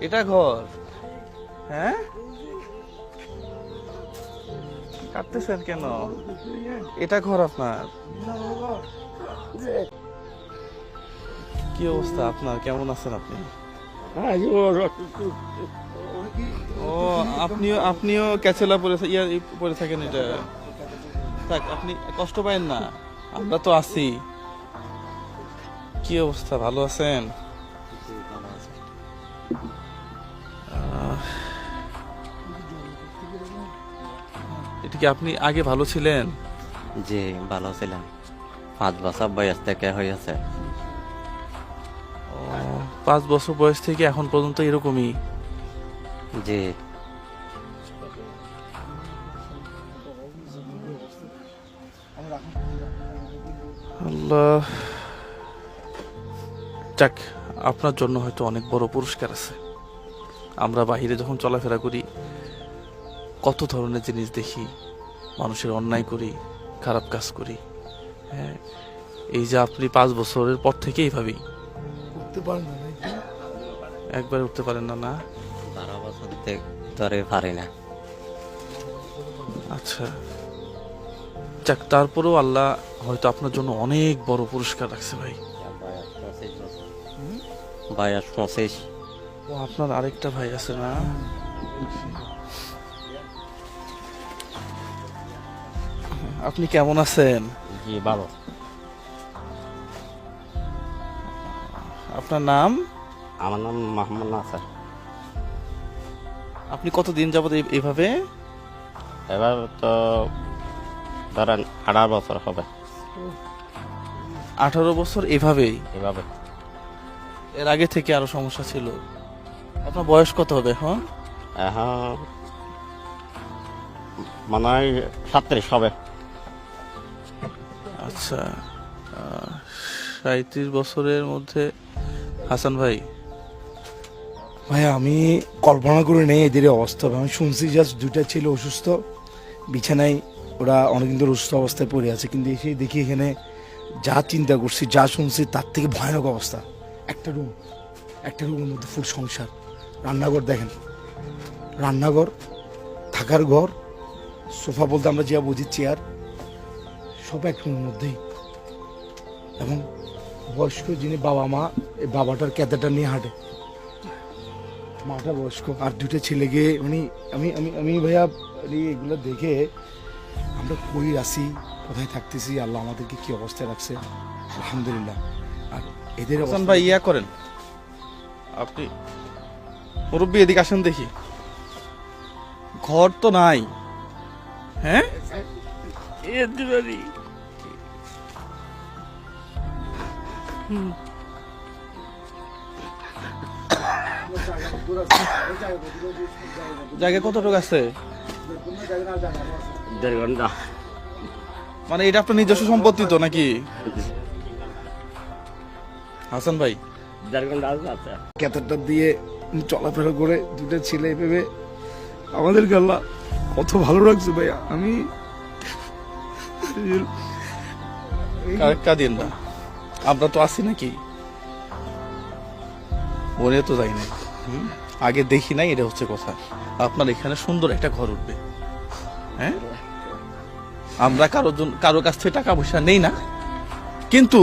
এটা ঘর? হ্যাঁ, কাটতেছেন কেন? এটা ঘর আপনার? কি অবস্থা আপনার? কেমন আছেন আপনি? ও, আপনিও ক্যাচেলা পরে থাকেন? এটা থাক, আপনি কষ্ট পায়েন না, আমরা তো আছি। কি অবস্থা, ভালো আছেন? এটা কি আপনি আগে ভালো ছিলেন? জি ভালো ছিলাম, 5 বছর বয়স থেকে হয়েছে। 5 বছর বয়স থেকে এখন পর্যন্ত এরকমই? জি আল্লাহ, যাক, আপনার জন্য হয়তো অনেক বড় পুরস্কার আছে। আমরা বাহিরে যখন চলাফেরা করি কত ধরনের জিনিস দেখি, মানুষের অন্যায় করি, খারাপ কাজ করি। হ্যাঁ, এই যে আপনি 5 বছরের পর থেকে এইভাবেই উঠতে পারেন না? একবারে উঠতে পারেন না? না, 12 বছর ধরে পারি না। আচ্ছা, যাক, তারপরেও আল্লাহ হয়তো আপনার জন্য অনেক বড় পুরস্কার রাখছে ভাই। বয়স 25। ও, আপনার আরেকটা ভাই আছে না? আপনি কেমন আছেন? জি ভালো। আপনার নাম? আমার নাম মোহাম্মদ নাসার। আপনি কতদিন যাবত এইভাবে? এবার তো ধরেন 18 বছর হবে 18 বছর এভাবেই? এভাবে। এর আগে থেকে আরো সমস্যা ছিল? আপনার বয়স কত হবে এখন? এখন মনে হয় 37 হবে। আচ্ছা, 37 বছরের মধ্যে হাসান ভাই, ভাই আমি কল্পনা করে নেই এদের অবস্থা। আমি শুনছি জাস্ট দুইটা ছেলে অসুস্থ, বিছানায় ওরা অনেকদিন ধরে অসুস্থ অবস্থায় পড়ে আছে, কিন্তু এসে দেখি এখানে যা চিন্তা করছি, যা শুনছি তার থেকে ভয়ানক অবস্থা। একটা রুমের মধ্যে ফুল সংসার, রান্নাঘর দেখেন, রান্নাঘর, থাকার ঘর, সোফা বলতে আমরা যা বুঝি চেয়ার, সব এক রুমের মধ্যেই। এবং বয়স্ক যিনি বাবা মা, এই বাবাটার ক্যাদাটা নিয়ে হাঁটে, মাটা বয়স্ক, আর দুটো ছেলেকে মানে আমি আমি আমি ভাইয়া এগুলো দেখে আমরা কই আসি, কোথায় থাকতেছি, আল্লাহ আমাদেরকে কি অবস্থায় রাখছে, আলহামদুলিল্লাহ। আর এদের হাসান ভাই ইয়া করেন, আপনি মুরব্বী এদিকে আসেন দেখি। ঘর তো নাই? হ্যাঁ, জায়গা কতটুকু আছে? 1.5 ঘন্টা। মানে এটা আপনার নিজস্ব সম্পত্তি তো নাকি হাসান ভাই? 1.5 ঘন্টা আছে। ক্যাথারটা দিয়ে চলাফেরা করে দুটো ছেলে ভেবে আমাদেরকে আল্লাহ কত ভালো রাখছে ভাইয়া। আমি কাঁদিন না, আমরা তো আছি নাকি, মনে তো যাই নাই, আগে দেখি নাই, এটা হচ্ছে কথা। আপনার এখানে সুন্দর একটা ঘর উঠবে। হ্যাঁ, আমরা কারো কাছ থেকে টাকা পয়সা নেই না, কিন্তু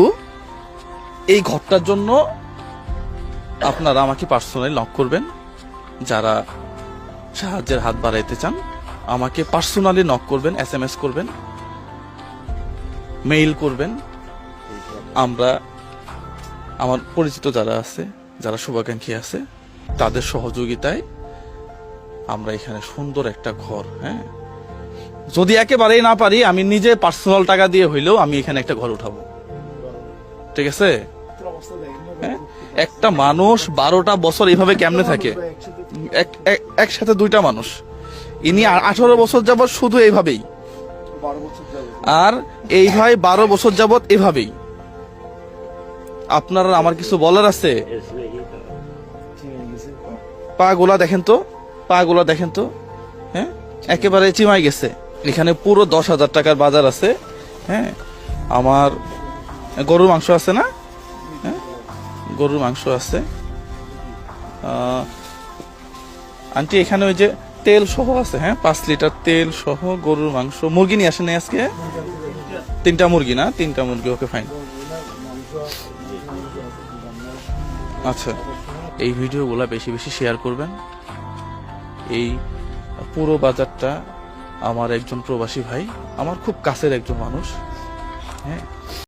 এই ঘরটার জন্য আপনারা আমাকে পার্সোনালি নক করবেন। যারা সাহায্যের হাত বাড়াইতে চান আমাকে পার্সোনালি নক করবেন, SMS করবেন, মেইল করবেন। আমরা আমার পরিচিত যারা আছে, যারা শুভাকাঙ্ক্ষী আছে, তাদের সহযোগিতায় আমরা এখানে সুন্দর একটা ঘর, হ্যাঁ, যদি একেবারেই না পারি আমি নিজে পার্সোনাল টাকা দিয়ে হইলেও আমি এখানে একটা ঘর উঠাবো, ঠিক আছে? হ্যাঁ, একটা মানুষ 12টা বছর এইভাবে কেমনে থাকে? একসাথে 2টা মানুষ, ইনি 18 বছর যাবত শুধু এইভাবেই, আর এই ভাই 12 বছর যাবত এভাবেই। আপনার আমার কিছু বলার আছে? পা গোলা দেখেন তো, পা গোলা দেখেন তো, হ্যাঁ, একেবারে চিমাই গেছে। এখানে পুরো 10,000 টাকার বাজার আছে। হ্যাঁ, আমার গরুর মাংস আছে না? হ্যাঁ, গরুর মাংস আছে, আন্টি এখানে ওই যে তেল সহ আছে, হ্যাঁ 5 লিটার তেল সহ গরুর মাংস। মুরগি নিয়ে আসেন আজকে? 3টা মুরগি না? 3টা মুরগি, ওকে ফাইন। আচ্ছা, এই ভিডিওগুলো বেশি বেশি শেয়ার করবেন। এই পুরো বাজারটা আমার একজন প্রবাসী ভাই, আমার খুব কাছের একজন মানুষ, হ্যাঁ